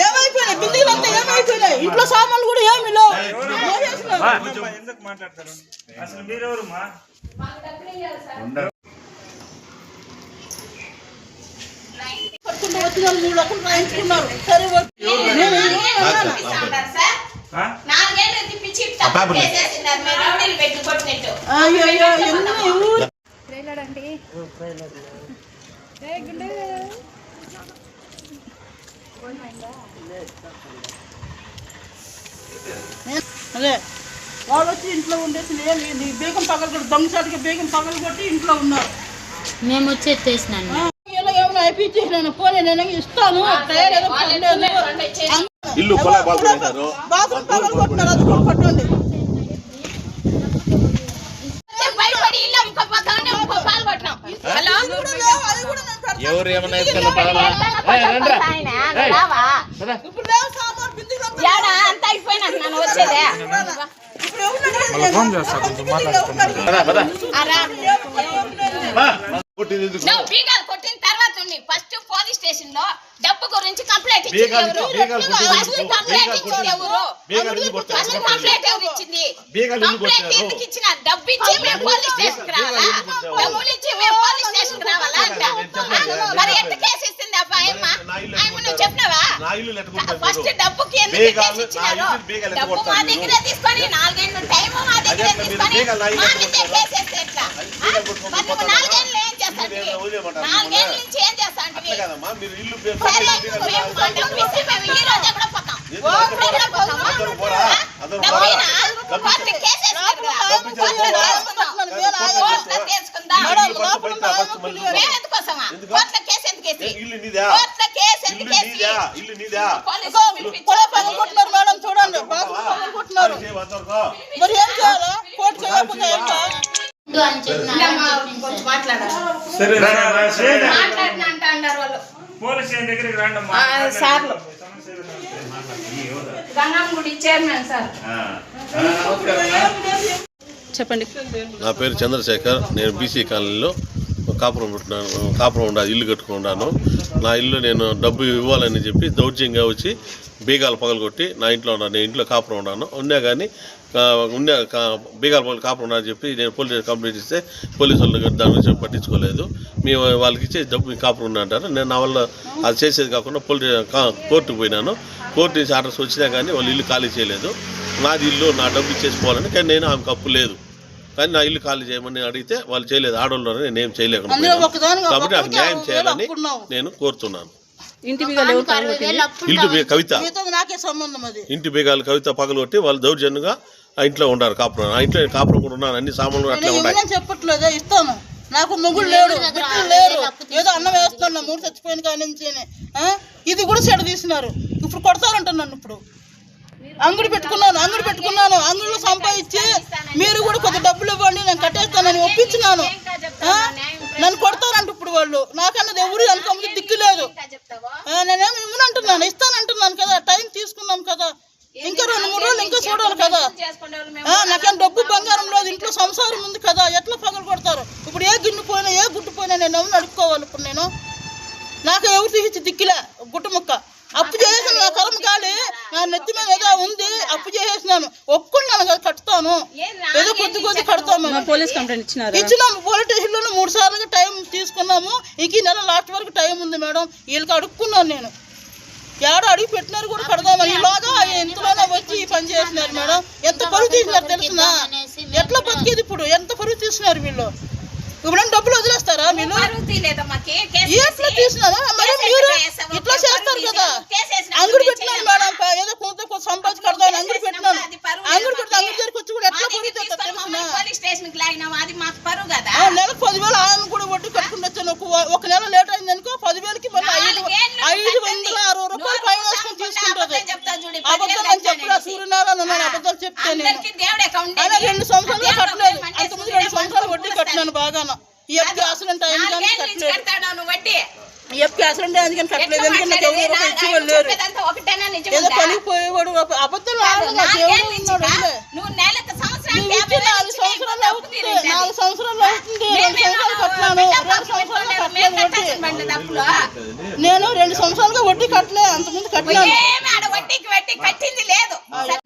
ఏమైపోయినాయి బిల్డింగ్లంతా ఏమైపోయినాయి ఇంట్లో సామాన్లు కూడా ఏమి లేవు ఎందుకు మాట్లాడతారు అసలు మీరెవరుమా వచ్చిన 3 లక్షలు రాయించుకున్నారు సరే అదే వాళ్ళు వచ్చి ఇంట్లో ఉండేసి బేగం పగలు కొట్టి దొంగసాటికి బేగం పగలు కొట్టి ఇంట్లో ఉన్నారు. మేము వచ్చి ఎత్తేసినాను ఏమైనా అయిపోయించేసినాను పోనీ నేను ఇస్తాను బాత్రూమ్ పగలు కొట్టినారు అది కూడా కొట్టండి. ఎవరు ఏమన్నా అంత అయిపోయినా నన్ను వచ్చేదే ఫోన్ చేస్తా కొంచెం బీగాలు కొట్టిన తర్వాత ఫస్ట్ పోలీస్ స్టేషన్ లో డబ్బు గురించి కంప్లైంట్ ఇచ్చింది డబ్బు ఇచ్చి మేము పోలీస్ స్టేషన్ కి రావాలా డబ్బులు ఇచ్చి మేము పోలీస్ స్టేషన్ కి రావాలా అంట మరి ఎంత కేసు ఇస్తుంది అమ్మ నువ్వు చెప్పినావా ఫస్ట్ డబ్బుకి ఎందుకు కేసు ఇచ్చినారు డబ్బు మా దగ్గరే తీసుకొని 4 ఏళ్ళు టైం మా దగ్గరే తీసుకొని మా మీద కేసు వేస్తే ఎట్లా మరి నువ్వు 4 ఏళ్ళు ఏం చేస్తాను 4 ఏళ్ళ నుంచి ఏం చేస్తాను మేము ఈ రోజు ఎక్కడ పోతాం చూడండి మరి ఏం చేయాలా కోర్టు చేయకపోతే చెప్పండి. నా పేరు చంద్రశేఖర్. నేను బీసీ కాలనీలో కాపురం ఉండా ఇల్లు కట్టుకున్నాను. నా ఇల్లు నేను డబ్బు ఇవ్వాలని చెప్పి దౌర్జన్యంగా వచ్చి బీగాలు పగలగొట్టి నా ఇంట్లో ఉన్నాను. నేను ఇంట్లో కాపురం ఉన్నాను. ఉన్నా కానీ బీగాలు పగలు కాపురం ఉన్నానని చెప్పి నేను పోలీసు కంప్లైంట్ ఇస్తే పోలీసు వాళ్ళు దాని గురించి పట్టించుకోలేదు. మేము వాళ్ళకి ఇచ్చే డబ్బు కాపురం ఉన్నా అంటారు. నేను నా వల్ల అది చేసేది కాకుండా కోర్టుకు పోయినాను. కోర్టు నుంచి ఆర్డర్స్ వచ్చినా కానీ వాళ్ళు ఇల్లు ఖాళీ చేయలేదు. నాది ఇల్లు నా డబ్బు ఇచ్చేసిపోవాలని కానీ నేను ఆమెకు అప్పు లేదు కానీ నా ఇల్లు ఖాళీ చేయమని అడిగితే వాళ్ళు చేయలేదు. ఆడవాళ్ళు నేనేం చేయలేకపోయాను కాబట్టి నాకు న్యాయం చేయాలని నేను కోరుతున్నాను. ఇంటి బీగాలు కవిత ఇంటి బీగాలు కవిత పగలగొట్టి వాళ్ళు దౌర్జన్యంగా ఆ ఇంట్లో ఉన్నారు. కాపురం ఆ ఇంట్లో కాపురం కూడా ఉన్నాను. అన్ని సామాన్లు అట్లా ఉన్నాయి. చెప్పట్లేదు ఇస్తాను నాకు మొగుడు లేడు బిడ్డలు లేరు ఏదో అన్నం వేస్తున్నా 3 చచ్చిపోయిన కాడి నుంచి ఇది కూడా చెడ తీసినారు. ఇప్పుడు కొడతారంట నన్ను. ఇప్పుడు అంగడి పెట్టుకున్నాను అంగడిలో సంపాదించి మీరు కూడా కొద్ది డబ్బులు ఇవ్వండి నేను కట్టేస్తానని ఒప్పించినాను. నన్ను కొడతారంట ఇప్పుడు వాళ్ళు. నాకన్నది ఎవరు అనుకోమని దిక్కు లేదు. నేనేమి ఇవ్వనంటున్నాను ఇస్తానంటున్నాను కదా. టైం తీసుకున్నాం కదా ఇంకా 2-3 రోజులు ఇంకా చూడాలి కదా. నాకేం డబ్బు బంగారం లేదు ఇంట్లో సంసారం ఉంది కదా. ఎట్లా పగలు కొడతారు ఇప్పుడు? ఏ గిన్నె పోయినా ఏ గుట్టు పోయినా నేను ఎవరిని అడుక్కోవాలి ఇప్పుడు? నేను నాకు ఎవరు తీసి దిక్కులే గుట్టు ముక్క అప్పు చేసేసాను. నా కర్మ కాలి నా నెత్తి మీద ఏదో ఉంది అప్పు చేసేసినాను. ఒప్పుకున్నాను కదా కడతాను ఏదో కొద్ది కడతాము. పోలీస్ కంప్లైంట్ ఇచ్చినాము. పోలీస్ స్టేషన్లో 3 సార్లుగా టైం తీసుకున్నాము. ఈ నెల లాస్ట్ వరకు టైం ఉంది మేడం. వీళ్ళకి అడుక్కున్నాను నేను. ఏడో అడిగి పెట్టినారు కూడా కడదామని. ఇలాగా ఎంతలోనే వచ్చి ఈ పని చేసినారు మేడం. ఎంత పరువు తీసినారు తెలుసునా? ఎట్లా బతికేది ఇప్పుడు? ఎంత పరువు తీసినారు వీళ్ళు. ఇప్పుడు డబ్బులు వదిలేస్తారా మీరు? ఎట్లా తీసినారా మరి మీరు? ఇట్లా చేస్తారు కదా. అంగడి పెట్టినాను మేడం ఏదో కొంత సంపాదించి కడదామని అంగడి పెట్టినాను. అంగడి పెట్టి అంగడి దగ్గరికి వచ్చి కూడా ఎట్లా పరువు తీస్తారు తెలుసునా? నెలకు 10,000 ఆయన కూడా వడ్డీ కట్టుకుంటూ ఒక నెల లేట్ అయింది అనుకో 10,000కి మళ్ళీ 560 రూపాయలు ఫైన్ వేసుకొని తీసుకుంటుంది. అబద్ధాలు అని చెప్పరా సూర్యనారాయణ నన్ను అబద్ధాలు చెప్తే నేను 2 సంవత్సరాలు కట్టలేదు. అంతకుముందు 2 సంవత్సరాలు వడ్డీ కట్టినాను బాగా. ఎఫ్కి యాక్సిడెంట్ అయింది కానీ కట్టలేదు. ఎఫ్కి యాక్సిడెంట్ అయింది కానీ కట్టలేదు. ఎందుకంటే నాకు ఎవరు ఇచ్చేవాళ్ళు లేరు. ఏదో పనికి పోయేవాడు అబద్ధాలు 4 సంవత్సరాలు అవుతుంది 4 సంవత్సరాలు అవుతుంది. 2 సంవత్సరాలు కట్టినాను. 2 సంవత్సరాలు కట్టలేదు వడ్డీ. నేను 2 సంవత్సరాలుగా వడ్డీ కట్టలే. అంతకుముందు కట్టినాను.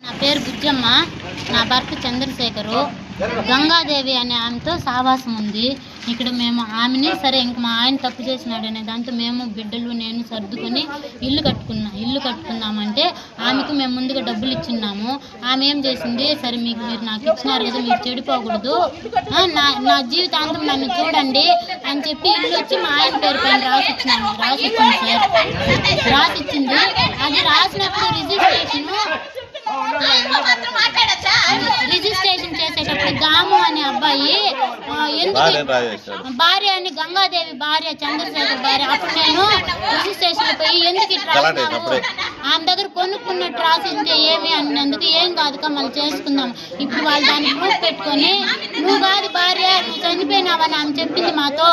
నా పేరు బుజ్జమ్మ. నా భర్త చంద్రశేఖరు. గంగాదేవి అనే ఆమెతో సావాసం ఉంది. ఇక్కడ మేము ఆమెని సరే ఇంక మా ఆయన తప్పు చేసినాడు అనే దాంతో మేము బిడ్డలు నేను సర్దుకొని ఇల్లు కట్టుకుందామంటే ఆమెకు మేము ముందుగా డబ్బులు ఇచ్చిన్నాము. ఆమె ఏం చేసింది, సరే మీరు నాకు ఇచ్చినారు కదా, మీరు చెడిపోకూడదు, నా జీవితాంతం నన్ను చూడండి అని చెప్పి ఇల్లు వచ్చి మా ఆయన పేరు పైన రాసిచ్చింది సార్. రాసిచ్చింది. అది రాసినప్పుడు రిజిస్ట్రేషన్ చేసేటప్పుడు దాము అనే అబ్బాయి భార్య అని గంగాదేవి భార్య చంద్రశేఖర్ భార్య. అప్పుడు నేను రిజిస్ట్రేషన్ పోయి ఎందుకు ఇట్లా రాసినావు, ఆమె దగ్గర కొనుక్కున్నట్టు రాసింటే ఏమి అన్నందుకు ఏం కాదుక మళ్ళీ చేసుకుందాం. ఇప్పుడు వాళ్ళు దాన్ని ప్రూఫ్ పెట్టుకొని నువ్వు కాదు భార్య, నువ్వు చనిపోయినావని ఆమె చెప్పింది మాతో.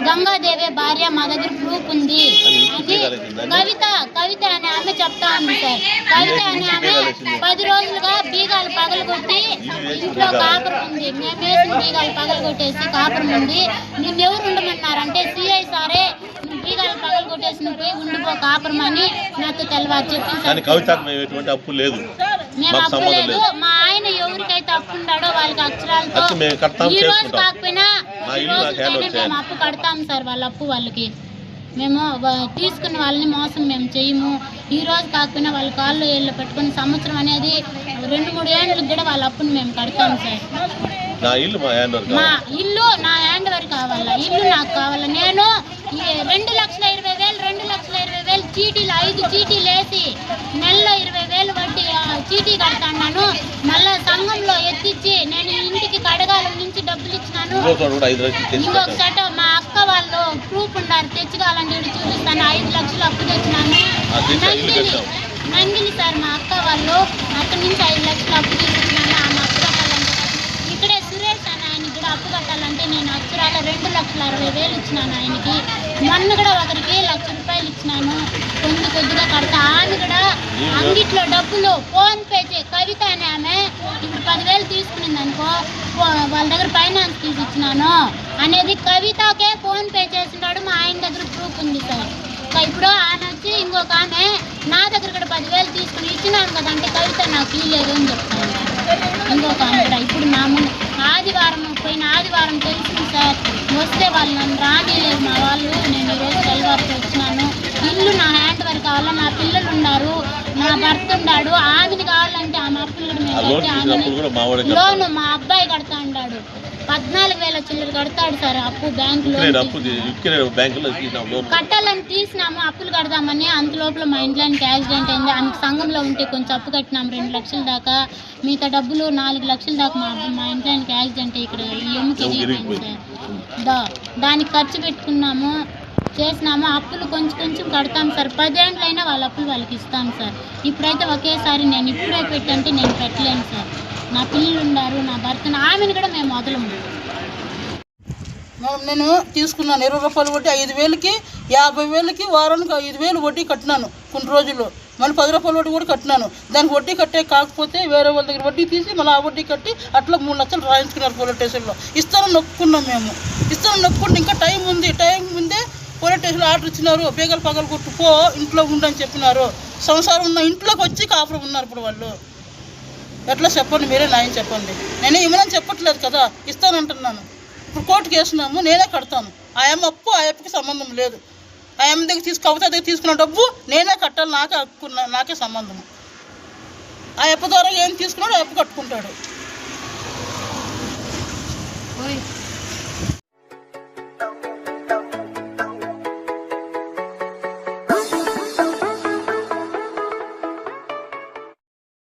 గంగాదేవి భార్య, మా దగ్గర ప్రూఫ్ ఉంది అది కవిత అనే ఆమె చెప్తా ఉంది సార్. కవిత అనే ఆమె 10 రోజులుగా బీగాలు పగలగొట్టి ఇంట్లో కాపురం ఉంది. మేము వేసిన బీగాలు పగలగొట్టేసి కాపురం ఉంది. నిన్ను ఎవరు ఉండమన్నారంటే సిఐ సారే నువ్వు బీగాలు పగలగొట్టేసి నువ్వు పోయి ఉండిపో కాపురం అని నాతో తెల్లవారు చెప్పింది సార్. మేము అప్పు లేదు. మా ఆయన ఎవరికైతే అప్పు ఉన్నాడో వాళ్ళకి అక్షరాలతో ఈ రోజు కాకపోయినా మేము అప్పు కడతాం సార్. వాళ్ళ అప్పు వాళ్ళకి మేము తీసుకున్న వాళ్ళని మోసం మేము చేయము. ఈ రోజు కాకపోయినా వాళ్ళ కాళ్ళు ఏళ్ళు పెట్టుకుని సంవత్సరం అనేది 2-3 ఏళ్ళకి కూడా వాళ్ళ అప్పుని మేము కడతాం సార్. మా ఇల్లు నా హ్యాండ్ వరకు కావాలా, ఇల్లు నాకు కావాలా. నేను 2,20,000 చీటీలు 5 చీటీలు వేసి నెలలో 20,000 వడ్డీ చీటీ కడతాను. మళ్ళా సంఘంలో ఎత్తిచ్చి నేను ఇంటికి కడగాలం నుంచి డబ్బులు ఇచ్చినాను. ఇంకొకసారి మా అక్క వాళ్ళు ప్రూఫ్ ఉన్నారు తెచ్చుకోవాలంటే చూపిస్తాను. 5 లక్షలు అప్పు తెచ్చినాను. నందిని సార్ మా అక్క వాళ్ళు అక్కడి నుంచి 5 లక్షలు అప్పు తీసుకున్నాను. ఆమె అప్పు కట్టాలంటే ఇక్కడే సురేష్ అని ఆయనకి కూడా అప్పు కట్టాలంటే నేను అక్షరాల 2,60,000 ఇచ్చినాను ఆయనకి. మొన్న కూడా ఒకరికి 1,00,000 రూపాయలు ఇచ్చినాను. కొద్దిగా కడతా. ఆమె కూడా అంగిట్లో డబ్బులు ఫోన్ పే కవిత అనే ఆమె ఇప్పుడు 10,000 తీసుకునింది అనుకో, వాళ్ళ దగ్గర ఫైనాన్స్ తీసి ఇచ్చినాను అనేది కవితకే ఫోన్ పే చేసినాడు. మా ఆయన దగ్గర ప్రూఫ్ ఉంది సార్. ఇప్పుడు ఆమె వచ్చి ఇంకొక ఆమె నా దగ్గర కూడా 10,000 తీసుకుని ఇచ్చినాను కదా అంటే కవిత నాకు ఇవ్వలేదు అని చెప్తాను. ఇంకొక ఆమె కూడా ఇప్పుడు నా ముందు పోయిన ఆదివారం తెలిసింది సార్. వస్తే వాళ్ళు నన్ను రానిలేదు మా వాళ్ళు. నేను ఈరోజు తెల్లవారితో వచ్చినాను. ఇల్లు నా హ్యాండ్ వరకు కావాలా, నా పిల్లలు ఉన్నారు, నా భర్త ఉన్నాడు. ఆమెది కావాలంటే ఆమె అప్పులు కూడా మేము కట్టి ఆమె లోను మా అబ్బాయి కడతా ఉన్నాడు. 14,000 చిల్లర కడతాడు సార్ అప్పు బ్యాంకులో. కట్టాలని తీసినాము అప్పులు కడదామని. అంత లోపల మా ఇంట్లోనికి యాక్సిడెంట్ అయింది. ఆమెకు సంఘంలో ఉంటే కొంచెం అప్పు కట్టినాము 2 లక్షల దాకా. మిగతా డబ్బులు 4 లక్షల దాకా మా ఇంట్లోనికి యాక్సిడెంట్ ఇక్కడ ఎముక ఇరిగిపోయింది సార్. దానికి ఖర్చు పెట్టుకున్నాము, చేసినాము. అప్పులు కొంచెం కడతాం సార్. 10 ఏళ్ళైనా వాళ్ళ అప్పులు వాళ్ళకి ఇస్తాం సార్. ఇప్పుడైతే ఒకేసారి నేను ఇప్పుడే పెట్టంటే నేను పెట్టలేను సార్. నా పిల్లలు ఉన్నారు, నా భర్తను, ఆమెను కూడా మేము వదలము. నేను తీసుకున్నాను 20 రూపాయలు వడ్డీ 5,000కి 50,000కి వారానికి 5,000 వడ్డీ కట్టినాను కొన్ని రోజులు. మళ్ళీ 10 రూపాయల వడ్డీ కూడా కట్టినాను. దానికి వడ్డీ కట్టే కాకపోతే వేరే వాళ్ళ దగ్గర వడ్డీ తీసి మళ్ళీ ఆ వడ్డీ కట్టి అట్లా 3 లక్షలు రాయించుకున్నారు పోలీస్ స్టేషన్లో. ఇస్తానని నొక్కున్నాం మేము. నొక్కుంటే ఇంకా టైం ముందే పోలీస్ స్టేషన్లో ఆర్డర్ ఇచ్చినారు. బేగలు పగలు కొట్టుకో ఇంట్లో ఉండని చెప్పినారు. సంసారం ఉన్న ఇంట్లోకి వచ్చి కాపురం ఉన్నారు. ఇప్పుడు వాళ్ళు ఎట్లా చెప్పండి, మీరే న్యాయం చెప్పండి. నేనే ఇవ్వనని చెప్పట్లేదు కదా, ఇస్తానంటున్నాను. ఇప్పుడు కోర్టుకు వేసినాము, నేనే కడతాను. ఆ అప్పు ఆ అప్పుకి సంబంధం లేదు. ఆ అమ్మ దగ్గర కవిత దగ్గర తీసుకున్న డబ్బు నేనే కట్టాలి, నాకే సంబంధం. ఆ అప్పు ద్వారా ఏం తీసుకున్నాడో ఆ అప్పు కట్టుకుంటాడు.